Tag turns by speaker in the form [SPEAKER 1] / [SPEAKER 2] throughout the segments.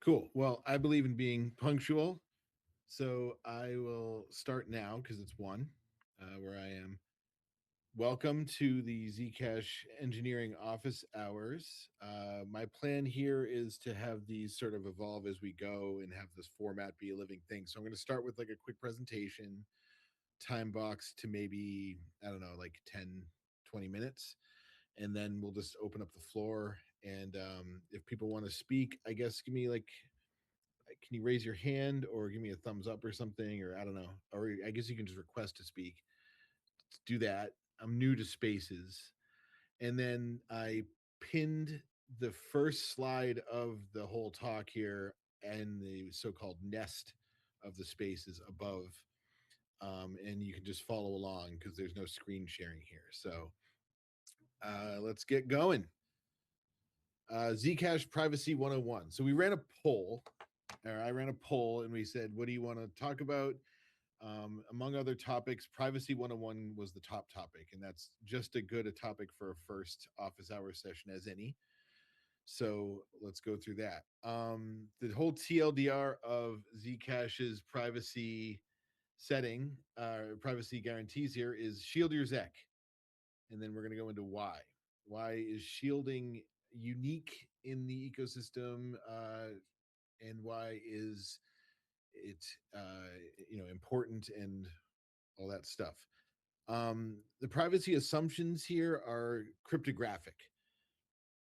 [SPEAKER 1] Cool. Well, I believe in being punctual, so I will start now because it's one where I am. Welcome to the Zcash Engineering Office Hours. My plan here is to have these sort of evolve as we go and have this format be a living thing. So I'm going to start with like a quick presentation, time box to maybe, I don't know, like 10, 20 minutes. And then we'll just open up the floor. And if people want to speak, I guess give me like, can you raise your hand or give me a thumbs up or something? Or I don't know. Or I guess you can just request to speak. Do that. I'm new to spaces. And then I pinned the first slide of the whole talk here and the so-called nest of the spaces above. And you can just follow along because there's no screen sharing here. So let's get going. Zcash Privacy 101. So we ran a poll, or I ran a poll, and we said, what do you want to talk about? Among other topics, Privacy 101 was the top topic, and that's just as good a topic for a first office hour session as any. So let's go through that. The whole TLDR of Zcash's privacy setting, privacy guarantees here is shield your ZEC. And then we're going to go into why. Why is shielding unique in the ecosystem, and why is it important and all that stuff. The privacy assumptions here are cryptographic.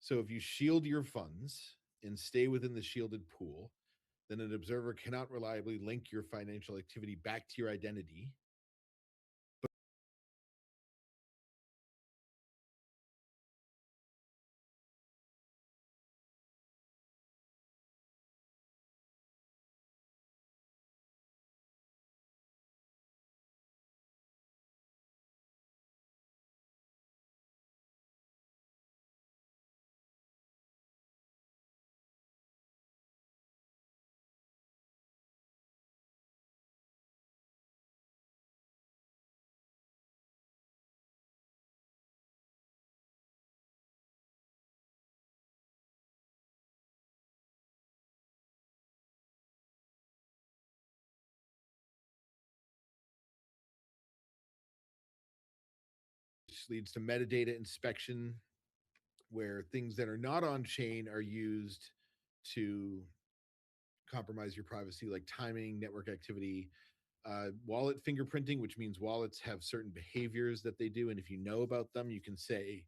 [SPEAKER 1] So if you shield your funds and stay within the shielded pool, then an observer cannot reliably link your financial activity back to your identity. Which leads to metadata inspection, where things that are not on chain are used to compromise your privacy, like timing, network activity, wallet fingerprinting, which means wallets have certain behaviors that they do. And if you know about them, you can say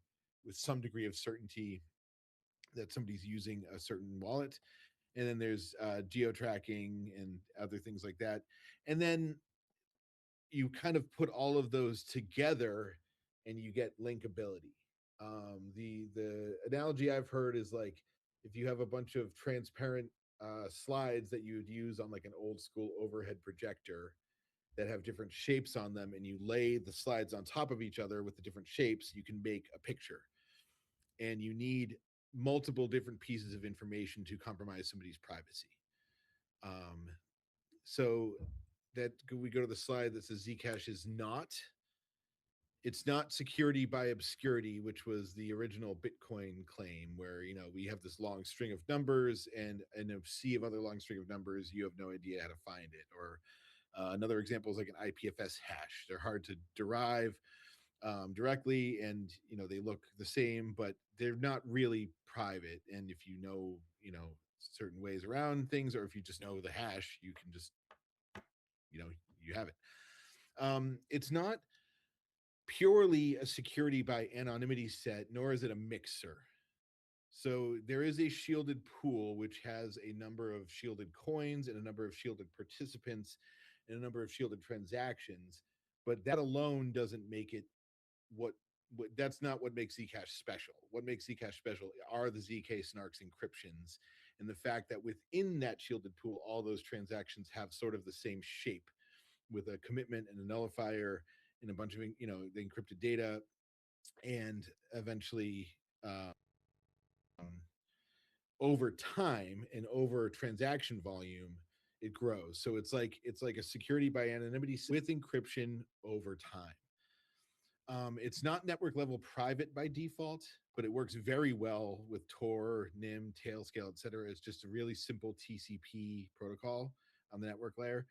[SPEAKER 1] with some degree of certainty that somebody's using a certain wallet. And then there's geo tracking and other things like that. And then you kind of put all of those together and you get linkability. The analogy I've heard is like if you have a bunch of transparent slides that you would use on like an old school overhead projector that have different shapes on them, and you lay the slides on top of each other with the different shapes, you can make a picture. And you need multiple different pieces of information to compromise somebody's privacy. Um, so that we go to the slide that says Zcash is not, it's not security by obscurity, which was the original Bitcoin claim, where we have this long string of numbers and a sea of other long string of numbers. You have no idea how to find it. Or another example is like an IPFS hash. They're hard to derive directly, and they look the same, but they're not really private. And if certain ways around things, or if you just know the hash, you can just you know you have it. It's not purely a security by anonymity set, nor is it a mixer. So there is a shielded pool which has a number of shielded coins and a number of shielded participants and a number of shielded transactions, but that alone doesn't make it what that's not what makes Zcash special. What makes Zcash special are the ZK snarks encryptions and the fact that within that shielded pool, all those transactions have sort of the same shape with a commitment and a nullifier and a bunch of the encrypted data, and eventually um, over time and over transaction volume it grows. So it's like a security by anonymity with encryption over time. It's not network level private by default, but it works very well with Tor, NIM, Tailscale, etc. It's just a really simple TCP protocol on the network layer.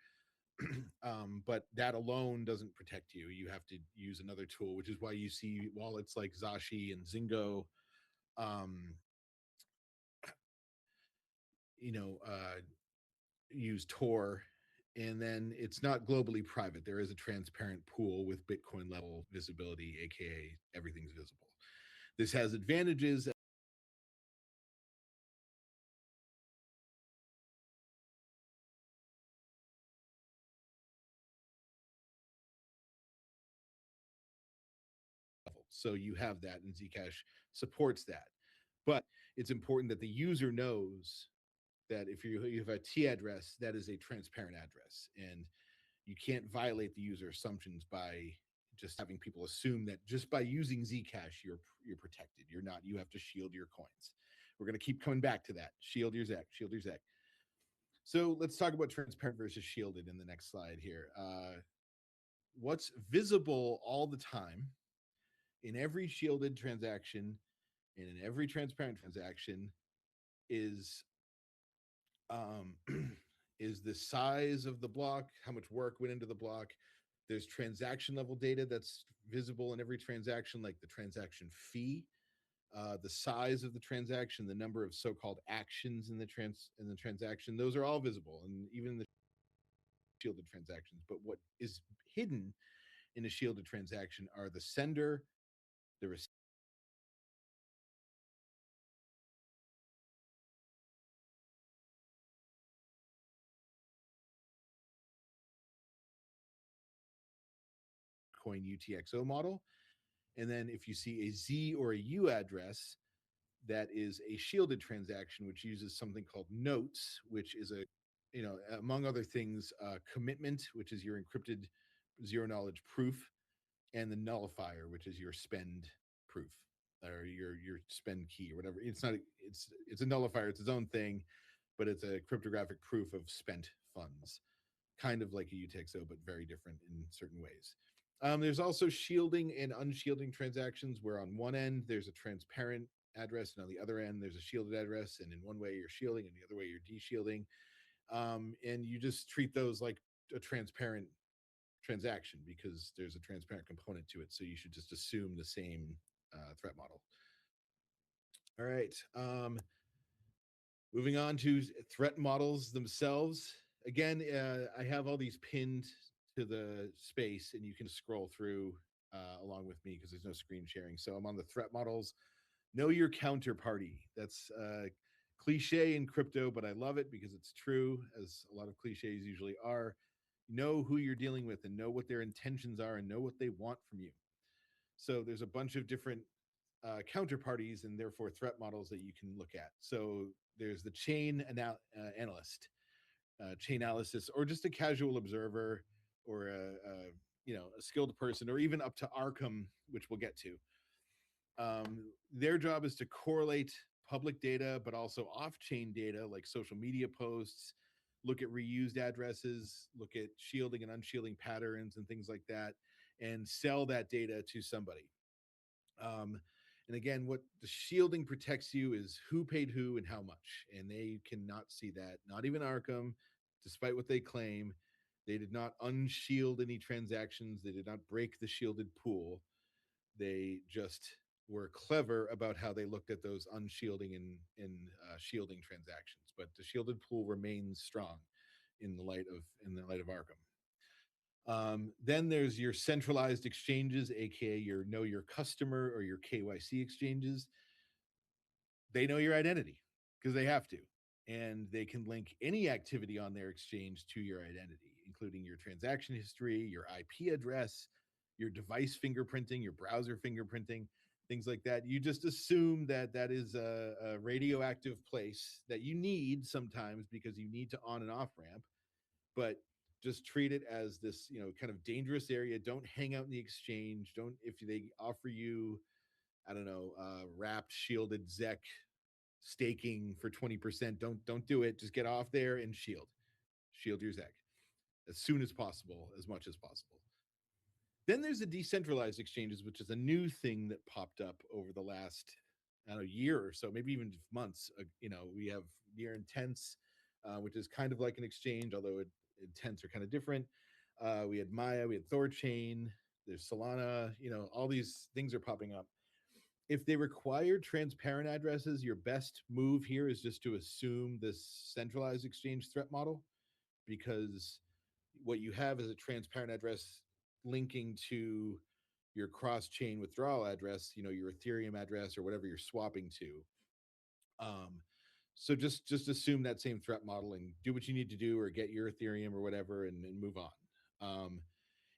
[SPEAKER 1] But that alone doesn't protect you. You have to use another tool, which is why you see wallets like Zashi and Zingo, um, you know, use Tor. And then it's not globally private. There is a transparent pool with Bitcoin level visibility, aka everything's visible. This has advantages. So you have that, and Zcash supports that. But it's important that the user knows that if you have a T address, that is a transparent address, and you can't violate the user assumptions by just having people assume that just by using Zcash you're protected. You're not. You have to shield your coins. We're going to keep coming back to that. Shield your ZEC. Shield your ZEC. So let's talk about transparent versus shielded in the next slide here. What's visible all the time in every shielded transaction and in every transparent transaction is um, is the size of the block, how much work went into the block. There's transaction level data that's visible in every transaction, like the transaction fee, the size of the transaction, the number of so-called actions in the transaction. Those are all visible, and even the shielded transactions. But what is hidden in a shielded transaction are the sender, the coin UTXO model. And then if you see a Z or a U address, that is a shielded transaction, which uses something called notes, which is a, among other things, commitment, which is your encrypted zero knowledge proof, and the nullifier, which is your spend proof or your spend key or whatever. It's not, it's a nullifier, it's its own thing, but it's a cryptographic proof of spent funds, kind of like a UTXO, but very different in certain ways. There's also shielding and unshielding transactions, where on one end there's a transparent address, and on the other end there's a shielded address. And in one way you're shielding, and the other way you're de-shielding. And you just treat those like a transparent transaction because there's a transparent component to it. So you should just assume the same threat model. All right. Moving on to threat models themselves. Again, I have all these pinned to the space, and you can scroll through along with me because there's no screen sharing. So I'm on the threat models. Know your counterparty. That's cliche in crypto, but I love it because it's true, as a lot of cliches usually are. Know who you're dealing with and know what their intentions are and know what they want from you. So there's a bunch of different counterparties and therefore threat models that you can look at. So there's the chain analyst, chain analysis, or just a casual observer, or a skilled person, or even up to Arkham, which we'll get to. Their job is to correlate public data, but also off-chain data like social media posts, look at reused addresses, look at shielding and unshielding patterns and things like that, and sell that data to somebody. Um, and again, what the shielding protects you is who paid who and how much. And they cannot see that, not even Arkham, despite what they claim. They did not unshield any transactions. They did not break the shielded pool. They just were clever about how they looked at those unshielding and shielding transactions. But the shielded pool remains strong in the light of Arkham. Then there's your centralized exchanges, aka your know your customer or your KYC exchanges. They know your identity because they have to, and they can link any activity on their exchange to your identity, including your transaction history, your IP address, your device fingerprinting, your browser fingerprinting, things like that. You just assume that that is a radioactive place that you need sometimes because you need to on and off ramp, but just treat it as this, kind of dangerous area. Don't hang out in the exchange. Don't, if they offer you, I don't know, wrapped shielded ZEC staking for 20%, don't do it. Just get off there and shield your ZEC as soon as possible, as much as possible. Then there's the decentralized exchanges, which is a new thing that popped up over the last, I don't know, year or so, maybe even months. We have Near Intense, which is kind of like an exchange, although Intense are kind of different. We had Maya, we had Thorchain, there's Solana. All these things are popping up. If they require transparent addresses, your best move here is just to assume this centralized exchange threat model, because what you have is a transparent address linking to your cross-chain withdrawal address, your Ethereum address or whatever you're swapping to. So just assume that same threat model and do what you need to do, or get your Ethereum or whatever, and move on.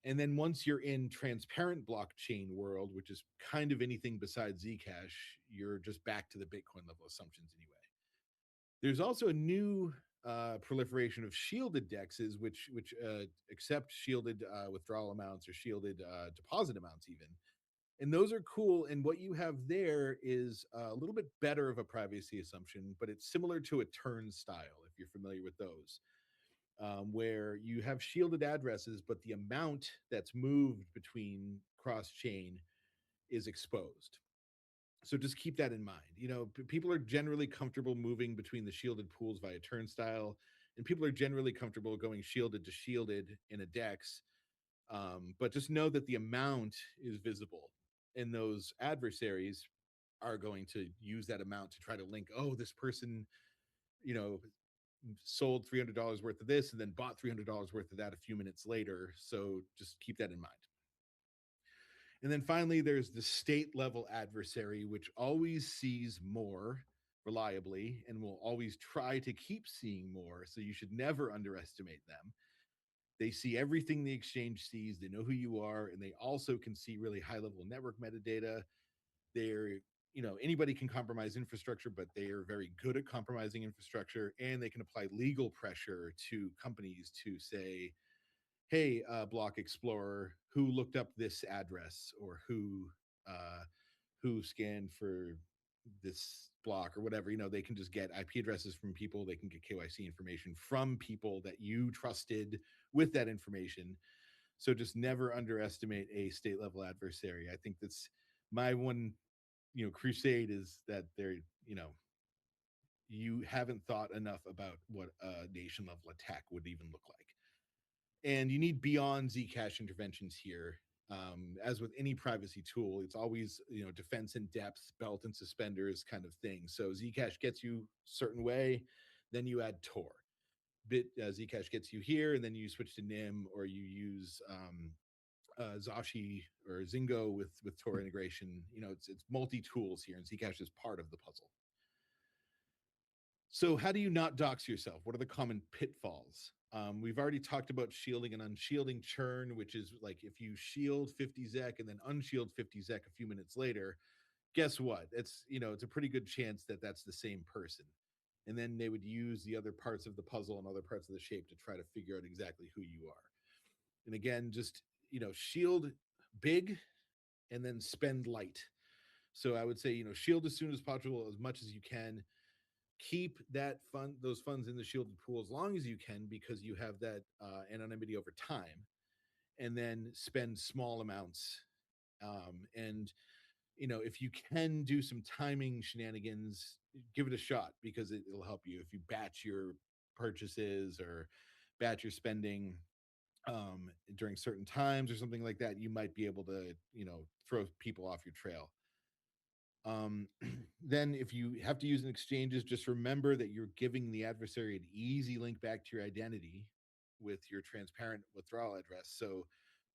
[SPEAKER 1] And then once you're in transparent blockchain world, which is kind of anything besides Zcash, you're just back to the Bitcoin level assumptions anyway. There's also a new proliferation of shielded dexes, which accept shielded withdrawal amounts or shielded deposit amounts even. And those are cool. And what you have there is a little bit better of a privacy assumption, but it's similar to a turnstile, if you're familiar with those, where you have shielded addresses, but the amount that's moved between cross chain is exposed. So just keep that in mind. People are generally comfortable moving between the shielded pools via turnstile, and people are generally comfortable going shielded to shielded in a DEX. But just know that the amount is visible, and those adversaries are going to use that amount to try to link, oh, this person, you know, sold $300 worth of this and then bought $300 worth of that a few minutes later. So just keep that in mind. And then finally, there's the state level adversary, which always sees more reliably and will always try to keep seeing more. So you should never underestimate them. They see everything the exchange sees, they know who you are, and they also can see really high level network metadata. They're, anybody can compromise infrastructure, but they are very good at compromising infrastructure, and they can apply legal pressure to companies to say, hey, Block Explorer, who looked up this address, or who scanned for this block or whatever. They can just get IP addresses from people. They can get KYC information from people that you trusted with that information. So just never underestimate a state level adversary. I think that's my one, crusade, is that they're, you haven't thought enough about what a nation level attack would even look like. And you need beyond Zcash interventions here. As with any privacy tool, it's always, defense in depth, belt and suspenders kind of thing. So Zcash gets you a certain way, then you add Tor. Zcash gets you here, and then you switch to NIM, or you use Zashi or Zingo with Tor integration. It's multi tools here, and Zcash is part of the puzzle. So how do you not dox yourself? What are the common pitfalls? We've already talked about shielding and unshielding churn, which is like if you shield 50 ZEC and then unshield 50 ZEC a few minutes later, guess what? It's a pretty good chance that that's the same person. And then they would use the other parts of the puzzle and other parts of the shape to try to figure out exactly who you are. And again, just, shield big and then spend light. So I would say, shield as soon as possible, as much as you can. Keep those funds in the shielded pool as long as you can, because you have that anonymity over time, and then spend small amounts. And if you can do some timing shenanigans, give it a shot, because it'll help you. If you batch your purchases or batch your spending during certain times or something like that, you might be able to throw people off your trail. Then if you have to use an exchanges, just remember that you're giving the adversary an easy link back to your identity with your transparent withdrawal address. So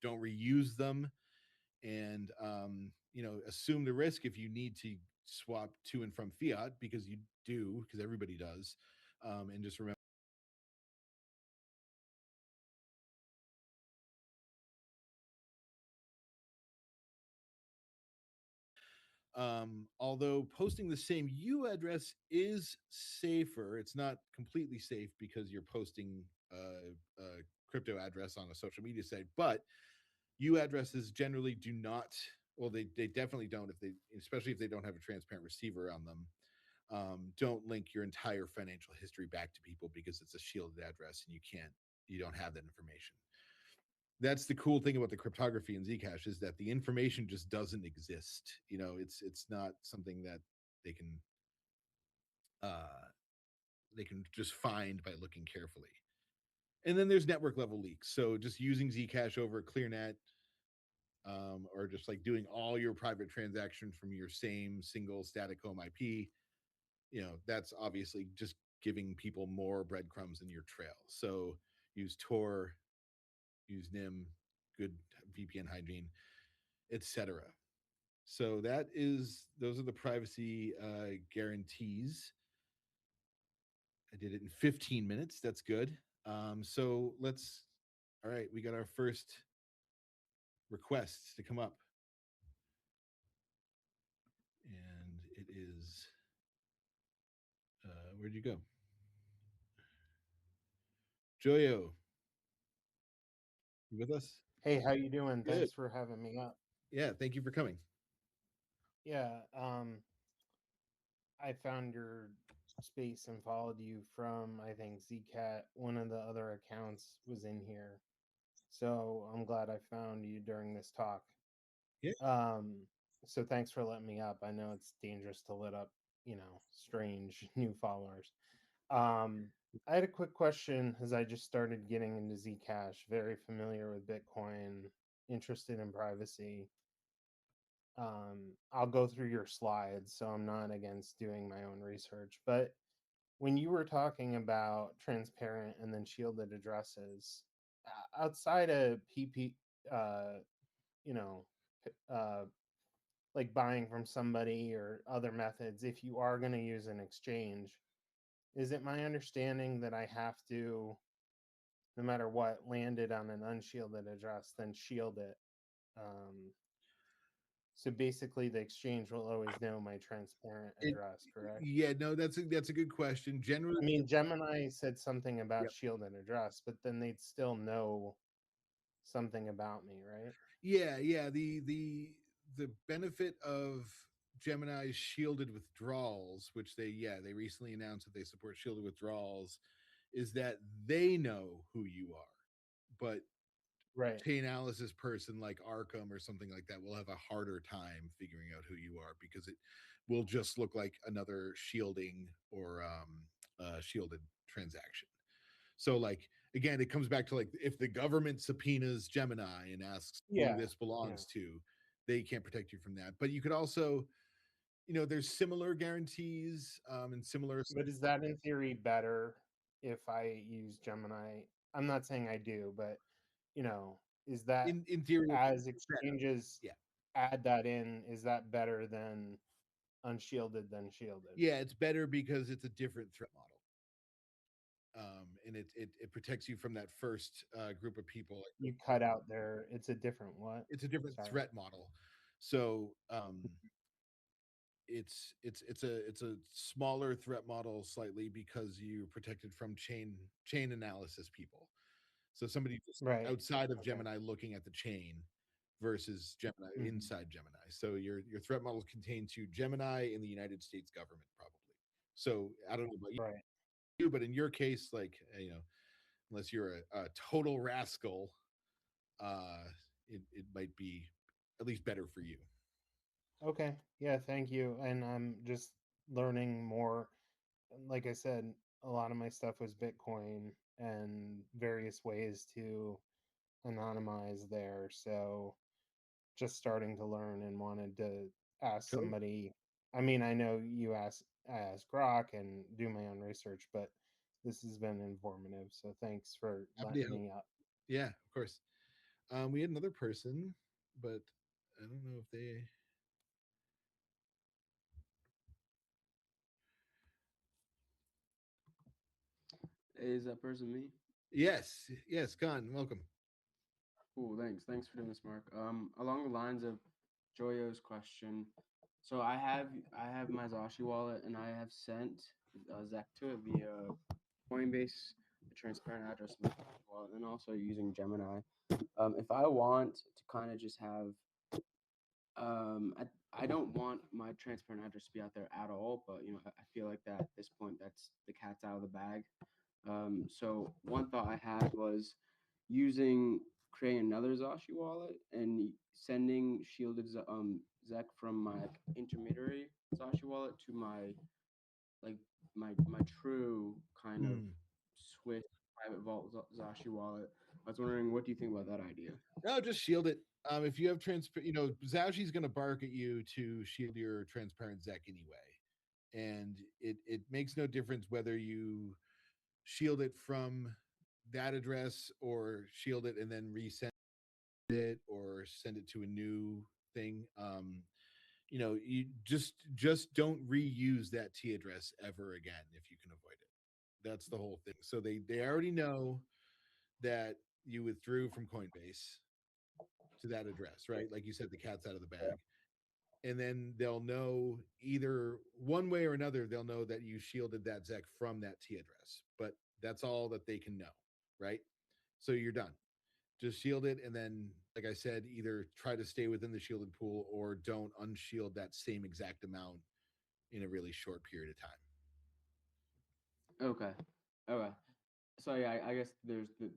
[SPEAKER 1] don't reuse them, and assume the risk if you need to swap to and from fiat, because you do, because everybody does. And just remember, although posting the same U address is safer, it's not completely safe because you're posting a crypto address on a social media site. But U addresses generally do not, well, they definitely don't, if they, especially if they don't have a transparent receiver on them. Don't link your entire financial history back to people, because it's a shielded address and you don't have that information. that's the cool thing about the cryptography in Zcash is that the information just doesn't exist. It's not something that they can uh, they can just find by looking carefully. And then there's network level leaks. So just using Zcash over ClearNet, or just like doing all your private transactions from your same single static home IP, that's obviously just giving people more breadcrumbs in your trail. So use Tor, use NIM, good VPN hygiene, etc. So those are the privacy guarantees. I did it in 15 minutes. That's good. So let's. All right, we got our first requests to come up, and it is. Where'd you go, Joyo? You with us?
[SPEAKER 2] Hey, how you doing?
[SPEAKER 1] Good.
[SPEAKER 2] Thanks for having me up.
[SPEAKER 1] Yeah. Thank you for coming.
[SPEAKER 2] Yeah, I found your space and followed you from I think Zcat. One of the other accounts was in here, so I'm glad I found you during this talk.
[SPEAKER 1] Yeah.
[SPEAKER 2] Um, so thanks for letting me up. I know it's dangerous to let up, strange new followers. Um, I had a quick question as I just started getting into Zcash. Very familiar with Bitcoin, interested in privacy. I'll go through your slides, so I'm not against doing my own research. But when you were talking about transparent and then shielded addresses, outside of PP, uh, you know, uh, like buying from somebody or other methods, if you are going to use an exchange, is it my understanding that I have to, no matter what, land it on an unshielded address, then shield it? Um, So basically, the exchange will always know my transparent
[SPEAKER 1] It,
[SPEAKER 2] address, correct?
[SPEAKER 1] yeah. No, that's a good question. Generally,
[SPEAKER 2] I mean, Gemini said something about
[SPEAKER 1] yep.
[SPEAKER 2] shielded address, but then they'd still know something about me, right?
[SPEAKER 1] Yeah. The benefit of Gemini's shielded withdrawals, which they recently announced that they support shielded withdrawals, is that they know who you are, but
[SPEAKER 2] Right.
[SPEAKER 1] chain analysis person like Arkham or something like that will have a harder time figuring out who you are because it will just look like another shielding or shielded transaction. So, like, again, it comes back to like if the government subpoenas Gemini and asks who
[SPEAKER 2] Yeah.
[SPEAKER 1] this
[SPEAKER 2] Yeah.
[SPEAKER 1] belongs to, they can't protect you from that. But you could also, there's similar guarantees and similar
[SPEAKER 2] But is that in theory better if I use Gemini? I'm not saying I do, but you know, is that
[SPEAKER 1] in theory.
[SPEAKER 2] as
[SPEAKER 1] It's better.
[SPEAKER 2] exchanges
[SPEAKER 1] Yeah,
[SPEAKER 2] add that in, is that better than unshielded than shielded?
[SPEAKER 1] yeah, it's better because it's a different threat model. And it protects you from that first group of people.
[SPEAKER 2] You cut out there, it's a different what?
[SPEAKER 1] It's a different
[SPEAKER 2] Sorry.
[SPEAKER 1] threat model, so it's a smaller threat model slightly because you're protected from chain analysis people. So somebody just
[SPEAKER 2] Right.
[SPEAKER 1] outside of
[SPEAKER 2] Okay.
[SPEAKER 1] Gemini looking at the chain versus Gemini
[SPEAKER 2] Mhm.
[SPEAKER 1] inside Gemini. So your threat models contain to Gemini in the United States government probably. So I don't know about
[SPEAKER 2] Right.
[SPEAKER 1] you, but in your case, like unless you're a total rascal, uh, it might be at least better for you.
[SPEAKER 2] Okay. Yeah, thank you. And I'm just learning more. Like I said, a lot of my stuff was Bitcoin and various ways to anonymize there. So just starting to learn and wanted to ask
[SPEAKER 1] Totally.
[SPEAKER 2] somebody. I mean, I know I asked Grok and do my own research, but this has been informative. So thanks for
[SPEAKER 1] Happy to
[SPEAKER 2] letting
[SPEAKER 1] help.
[SPEAKER 2] me up.
[SPEAKER 1] Yeah, of course. We had another person, but I don't know if they.
[SPEAKER 3] Is that person me?
[SPEAKER 1] Yes, Khan, welcome.
[SPEAKER 3] Cool, thanks. Thanks for doing this, Mark. Along the lines of Joyo's question, so I have my Zashi wallet and I have sent Zec to it via Coinbase, the transparent address of my Zashi wallet, and also using Gemini. If I want to kind of just have, I don't want my transparent address to be out there at all, but I feel like that at this point that's the cat's out of the bag. So one thought I had was using creating another Zashi wallet and sending shielded Zec from my like, intermediary Zashi wallet to my like my true kind of
[SPEAKER 1] Hmm.
[SPEAKER 3] Swiss private vault Zashi wallet. I was wondering, what do you think about that idea?
[SPEAKER 1] No, just shield it. If you have Zaushi's going to bark at you to shield your transparent Zec anyway, and it makes no difference whether you shield it from that address or shield it and then resend it or send it to a new thing. You just don't reuse that T address ever again if you can avoid it. That's the whole thing. So they already know that you withdrew from Coinbase to that address, right? Like you said, the cat's out of the bag. And then they'll know either one way or another, they'll know that you shielded that Zec from that T address. But that's all that they can know, right? So you're done. Just shield it. And then, like I said, either try to stay within the shielded pool or don't unshield that same exact amount in a really short period of time.
[SPEAKER 3] Okay. Okay. So yeah, I guess there's the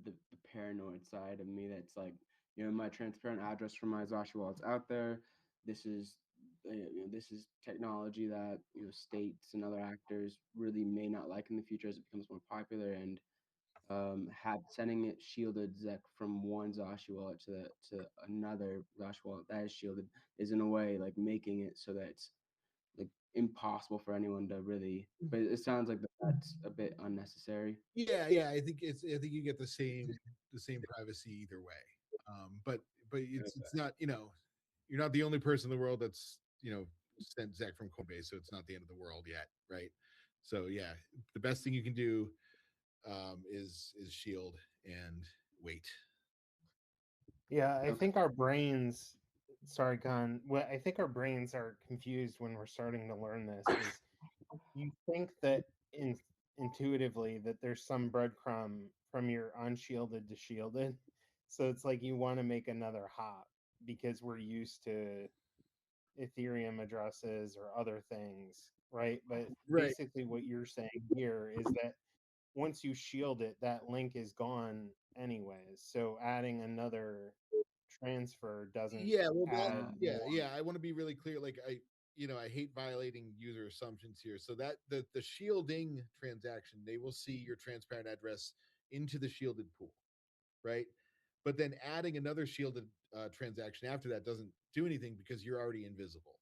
[SPEAKER 3] paranoid side of me that's like, my transparent address for my Zashi wallet's out there. This is this is technology that states and other actors really may not like in the future as it becomes more popular, and have sending it shielded Zec from one Zashi wallet to another Zashi wallet that is shielded is in a way like making it so that it's like impossible for anyone to really. But it sounds like that's a bit unnecessary.
[SPEAKER 1] Yeah. I think you get the same privacy either way. But it's not, you're not the only person in the world that's, sent Zach from Coinbase, so it's not the end of the world yet, right? So yeah, the best thing you can do is shield and wait.
[SPEAKER 2] Yeah, I
[SPEAKER 3] Okay.
[SPEAKER 2] think our brains, sorry, Khan. What I think our brains are confused when we're starting to learn this is you think that intuitively that there's some breadcrumb from your unshielded to shielded. So it's like you want to make another hop because we're used to Ethereum addresses or other things, right? But
[SPEAKER 1] Right.
[SPEAKER 2] basically, what you're saying here is that once you shield it, that link is gone anyways. So adding another transfer doesn't
[SPEAKER 1] Yeah, well,
[SPEAKER 2] add more.
[SPEAKER 1] yeah. I want to be really clear. Like I hate violating user assumptions here. So that the shielding transaction, they will see your transparent address into the shielded pool, right? But then adding another shielded transaction after that doesn't do anything because you're already invisible.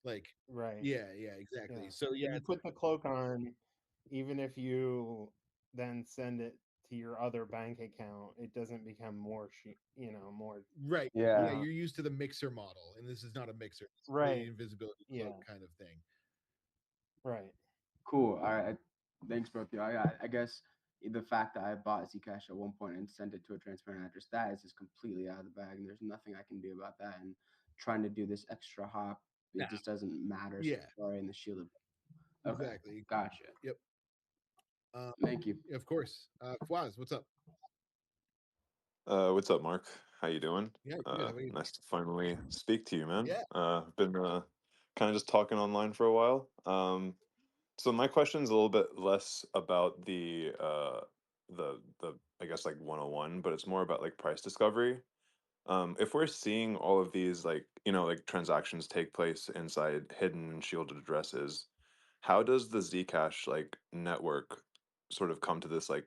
[SPEAKER 1] Like,
[SPEAKER 2] Right.
[SPEAKER 1] yeah, exactly.
[SPEAKER 2] Yeah.
[SPEAKER 1] So yeah,
[SPEAKER 2] You put the cloak on, even if you then send it to your other bank account, it doesn't become more, more.
[SPEAKER 1] right. Yeah,
[SPEAKER 3] Yeah.
[SPEAKER 2] Uh,
[SPEAKER 1] you're used to the mixer model, and this is not a mixer. It's the
[SPEAKER 2] right.
[SPEAKER 1] invisibility cloak
[SPEAKER 2] Yeah.
[SPEAKER 1] kind of thing.
[SPEAKER 2] Right.
[SPEAKER 3] Cool. All right. Thanks, both of you. I guess the fact that I bought Zcash at one point and sent it to a transparent address, that is just completely out of the bag, and there's nothing I can do about that. And trying to do this extra hop,
[SPEAKER 1] Yeah,
[SPEAKER 3] it just doesn't matter. So
[SPEAKER 1] yeah,
[SPEAKER 3] sorry in the shielded. Okay.
[SPEAKER 1] exactly.
[SPEAKER 3] Gotcha.
[SPEAKER 1] Yep. Um,
[SPEAKER 3] Thank you.
[SPEAKER 1] of course. Fwaz, what's up?
[SPEAKER 4] What's up, Mark? How you doing?
[SPEAKER 1] Yeah, good. How about you?
[SPEAKER 4] Nice to finally speak to you, man.
[SPEAKER 1] Yeah.
[SPEAKER 4] Been kind of just talking online for a while. So my question's a little bit less about the I guess like 101, but it's more about like price discovery. If we're seeing all of these like like transactions take place inside hidden and shielded addresses, how does the Zcash like network sort of come to this like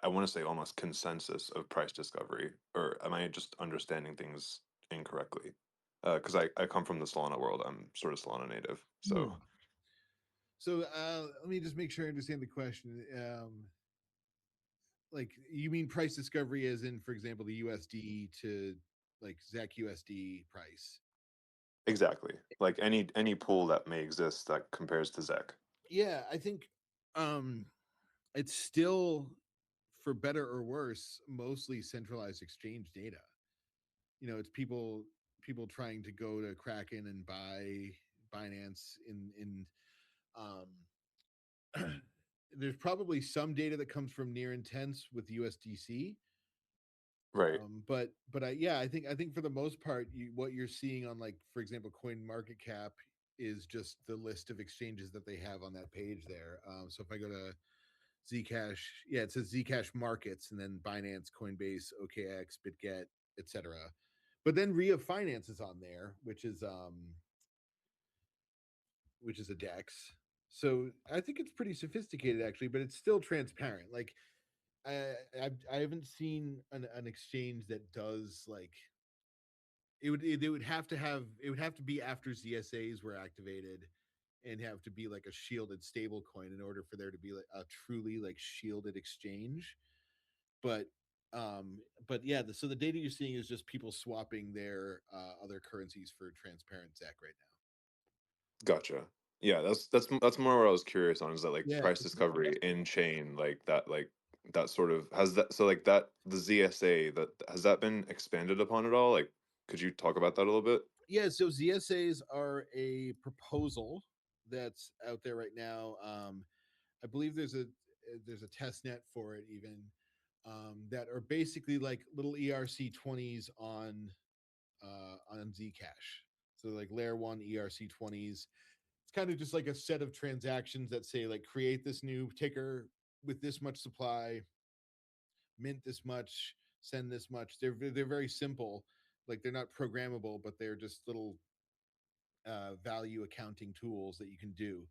[SPEAKER 4] I want to say almost consensus of price discovery, or am I just understanding things incorrectly? Because I come from the Solana world. I'm sort of Solana native. So
[SPEAKER 1] Hmm. So let me just make sure I understand the question. Like you mean price discovery as in, for example, the USD to like ZAC USD price?
[SPEAKER 4] exactly, like any pool that may exist that compares to ZEC.
[SPEAKER 1] Yeah, I think um it's still, for better or worse, mostly centralized exchange data. It's people trying to go to Kraken and buy Binance in there's probably some data that comes from near intense with USDC.
[SPEAKER 4] Right.
[SPEAKER 1] Yeah, I think for the most part, what you're seeing on, like, for example, Coin Market Cap is just the list of exchanges that they have on that page there. So if I go to Zcash. Yeah, it says Zcash Markets, and then Binance, Coinbase, OKX, BitGet, etc. But then Ria Finance is on there, which is a DEX. So I think it's pretty sophisticated actually, but it's still transparent. Like I haven't seen an exchange that does like it would have to be after ZSAs were activated and have to be like a shielded stable coin in order for there to be like a truly like shielded exchange. But but yeah, so the data you're seeing is just people swapping their other currencies for transparent ZEC right
[SPEAKER 4] Gotcha. Yeah, that's more what I was curious on, is that like
[SPEAKER 1] now. Yeah.
[SPEAKER 4] price discovery in chain, like that sort of has that, so like that the ZSA, that has that been expanded upon at all? Like, could you talk about that a little bit?
[SPEAKER 1] Yeah, so ZSAs are a proposal that's out there right now. I believe there's a test net for it even, that are basically like little ERC20s on Zcash. So like layer one ERC20s. It's kind of just like a set of transactions that say like create this new ticker with this much supply, mint this much, send this much. They're very simple. Like they're not programmable, but they're just little value accounting tools that you can do.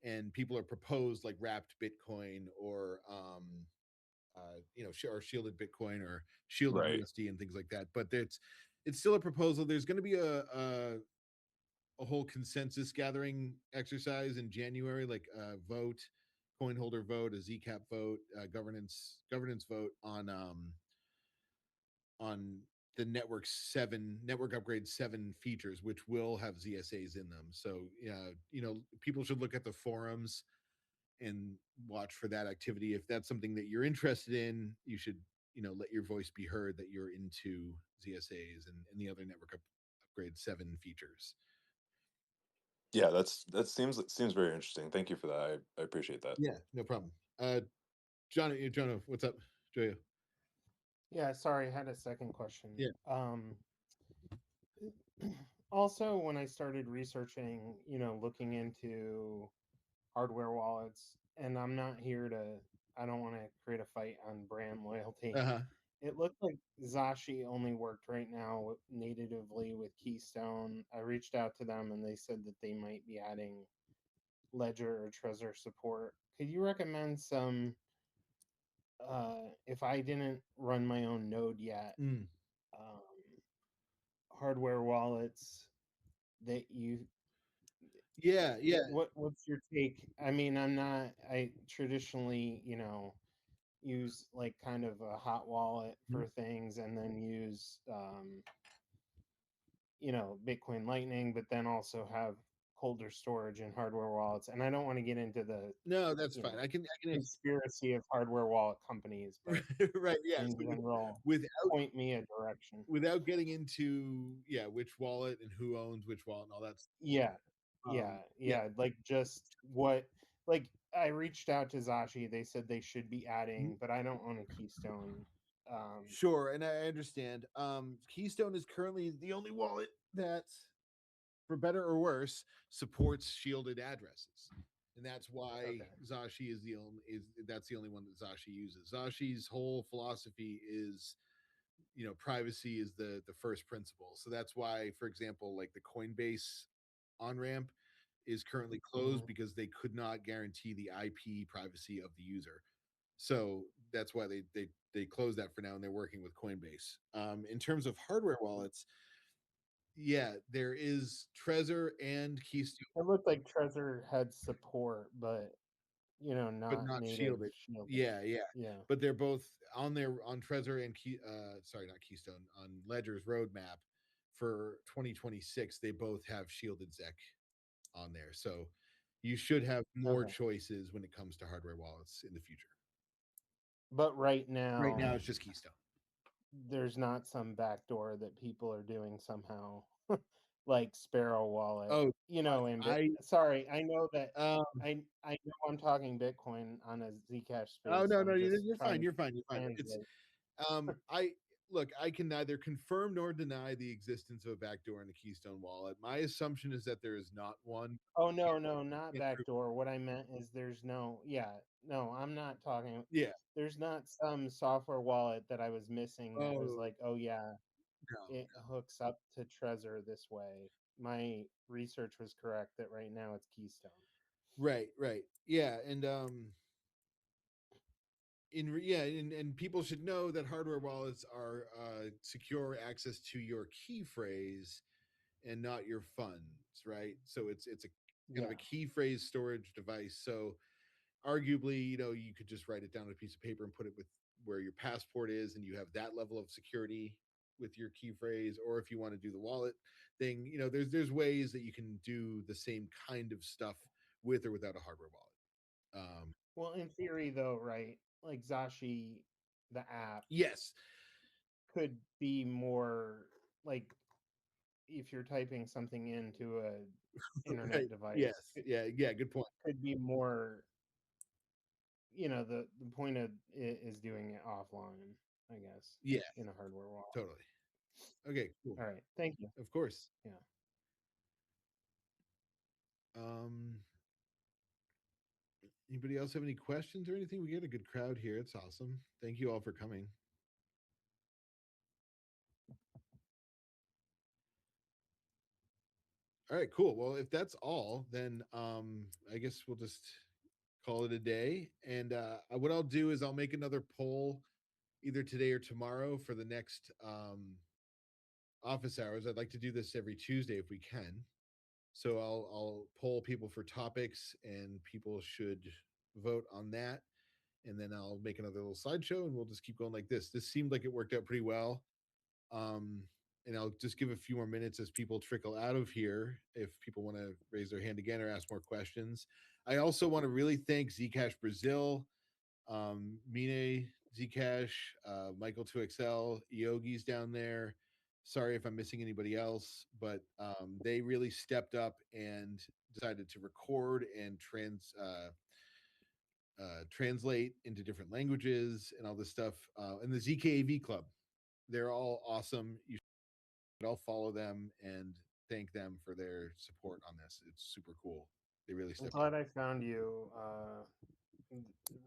[SPEAKER 1] And people are proposed like wrapped Bitcoin or or shielded Bitcoin or shielded
[SPEAKER 4] Right.
[SPEAKER 1] USD and things like that. But it's still a proposal. There's going to be a whole consensus gathering exercise in January, like a vote, coin holder vote, a ZCAP vote, governance vote on the network upgrade 7 features, which will have ZSAs in them. So yeah, people should look at the forums and watch for that activity. If that's something that you're interested in, you should let your voice be heard that you're into ZSAs and the other upgrade 7 features.
[SPEAKER 4] Yeah, that seems very interesting. Thank you for that. I appreciate that.
[SPEAKER 1] Yeah, no problem. Jonah, what's up? Joya.
[SPEAKER 2] Yeah, sorry, I had a second question.
[SPEAKER 1] Yeah.
[SPEAKER 2] Also, when I started researching, looking into hardware wallets, and I'm not here to, I don't want to create a fight on brand loyalty.
[SPEAKER 1] Uh-huh.
[SPEAKER 2] It looked like Zashi only worked right now natively with Keystone. I reached out to them and they said that they might be adding Ledger or Trezor support. Could you recommend some, if I didn't run my own node yet,
[SPEAKER 1] Mm.
[SPEAKER 2] um, hardware wallets that you
[SPEAKER 1] Yeah, yeah.
[SPEAKER 2] what's your take? I mean, I traditionally, use like kind of a hot wallet
[SPEAKER 1] Mhm.
[SPEAKER 2] for things and then use Bitcoin Lightning, but then also have colder storage and hardware wallets. And I don't want to get into the,
[SPEAKER 1] No, that's
[SPEAKER 2] you
[SPEAKER 1] fine.
[SPEAKER 2] know,
[SPEAKER 1] I can
[SPEAKER 2] conspiracy of hardware wallet companies, but
[SPEAKER 1] right, yeah.
[SPEAKER 2] in
[SPEAKER 1] So
[SPEAKER 2] general,
[SPEAKER 1] without
[SPEAKER 2] point me a direction.
[SPEAKER 1] without getting into which wallet and who owns which wallet and all that stuff.
[SPEAKER 2] Yeah, yeah,
[SPEAKER 1] Yeah,
[SPEAKER 2] yeah. Like just what, like I reached out to Zashi. They said they should be adding, but I don't own a Keystone.
[SPEAKER 1] sure, and I understand. Keystone is currently the only wallet that, for better or worse, supports shielded addresses, and that's why
[SPEAKER 2] Okay.
[SPEAKER 1] Zashi is that's the only one that Zashi uses. Zashi's whole philosophy is, privacy is the first principle. So that's why, for example, like the Coinbase on ramp is currently closed
[SPEAKER 2] Hmm.
[SPEAKER 1] because they could not guarantee the IP privacy of the user. So that's why they closed that for now, and they're working with Coinbase. In terms of hardware wallets, yeah, there is Trezor and Keystone,
[SPEAKER 2] It looked like Trezor had support, but
[SPEAKER 1] but
[SPEAKER 2] not
[SPEAKER 1] not
[SPEAKER 2] native
[SPEAKER 1] shielded.
[SPEAKER 2] shielded.
[SPEAKER 1] Yeah, yeah.
[SPEAKER 2] Yeah.
[SPEAKER 1] But they're both on Trezor and sorry, not Keystone, on Ledger's roadmap for 2026. They both have shielded ZEC on there. So you should have more
[SPEAKER 2] Okay.
[SPEAKER 1] choices when it comes to hardware wallets in the future.
[SPEAKER 2] But right
[SPEAKER 1] Right now,
[SPEAKER 2] now,
[SPEAKER 1] it's just Keystone.
[SPEAKER 2] there's not some backdoor that people are doing somehow, like Sparrow Wallet.
[SPEAKER 1] Oh,
[SPEAKER 2] Sorry, I know that
[SPEAKER 1] um,
[SPEAKER 2] I know I'm talking Bitcoin on a Zcash
[SPEAKER 1] oh
[SPEAKER 2] space.
[SPEAKER 1] no,
[SPEAKER 2] I'm just
[SPEAKER 1] you're fine.
[SPEAKER 2] trying to
[SPEAKER 1] You're fine. You're fine. It's
[SPEAKER 2] translate.
[SPEAKER 1] I look, I can neither confirm nor deny the existence of a backdoor in the Keystone wallet. My assumption is that there is not one.
[SPEAKER 2] Oh no, no, not
[SPEAKER 1] Can't prove-
[SPEAKER 2] backdoor. What I meant is there's no, yeah, no, I'm not talking.
[SPEAKER 1] Yeah.
[SPEAKER 2] There's not some software wallet that I was missing that was
[SPEAKER 1] Oh,
[SPEAKER 2] like, oh yeah,
[SPEAKER 1] no.
[SPEAKER 2] it hooks up to Trezor this way. My research was correct that right now it's Keystone.
[SPEAKER 1] Right, right. Yeah, and and people should know that hardware wallets are secure access to your key phrase and not your funds, right? So it's a kind of a
[SPEAKER 2] Yeah.
[SPEAKER 1] key phrase storage device. So arguably, you could just write it down on a piece of paper and put it with where your passport is, and you have that level of security with your key phrase. Or if you want to do the wallet thing, there's ways that you can do the same kind of stuff with or without a hardware wallet.
[SPEAKER 2] Well, in theory, though, right? Like Zashi, the app
[SPEAKER 1] Yes.
[SPEAKER 2] could be more like if you're typing something into a internet
[SPEAKER 1] Right.
[SPEAKER 2] device,
[SPEAKER 1] Yes. Yeah. Good point.
[SPEAKER 2] could be more. The point of it is doing it offline, I guess,
[SPEAKER 1] Yeah.
[SPEAKER 2] in a hardware wallet.
[SPEAKER 1] Totally. Okay. Cool.
[SPEAKER 2] All right, thank you.
[SPEAKER 1] Of course.
[SPEAKER 2] Yeah.
[SPEAKER 1] Anybody else have any questions or anything? We get a good crowd here. It's awesome. Thank you all for coming. All right, cool. Well, if that's all, then I guess we'll just call it a day. And what I'll do is I'll make another poll either today or tomorrow for the next office hours. I'd like to do this every Tuesday if we can. So I'll poll people for topics, and people should vote on that. And then I'll make another little slideshow, and we'll just keep going like this. This seemed like it worked out pretty well. Um, and I'll just give a few more minutes as people trickle out of here if people want to raise their hand again or ask more questions. I also want to really thank Zcash Brasil, Mine, Zcash, Michael 2XL, Yogi's down there. Sorry if I'm missing anybody else, but they really stepped up and decided to record and translate into different languages and all this stuff. And the ZKAV Club, they're all awesome. You should all follow them and thank them for their support on this. It's super cool. They really
[SPEAKER 2] I'm
[SPEAKER 1] stepped
[SPEAKER 2] glad
[SPEAKER 1] up.
[SPEAKER 2] I found you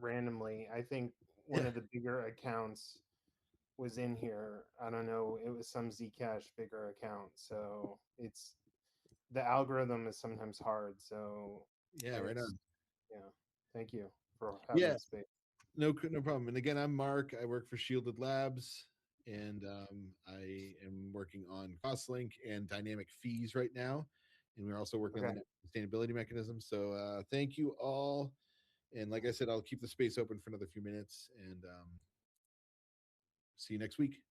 [SPEAKER 2] randomly. I think one
[SPEAKER 1] Yeah.
[SPEAKER 2] of the bigger accounts was in here. I don't know. It was some Zcash bigger account. So it's the algorithm is sometimes hard. So
[SPEAKER 1] Yeah, right on.
[SPEAKER 2] yeah. Thank you for having
[SPEAKER 1] Yeah,
[SPEAKER 2] the space.
[SPEAKER 1] no problem. And again, I'm Mark. I work for Shielded Labs, and I am working on Crosslink and dynamic fees right now. And we're also working on
[SPEAKER 2] Okay.
[SPEAKER 1] the sustainability mechanism. So thank you all. And like I said, I'll keep the space open for another few minutes, and see you next week.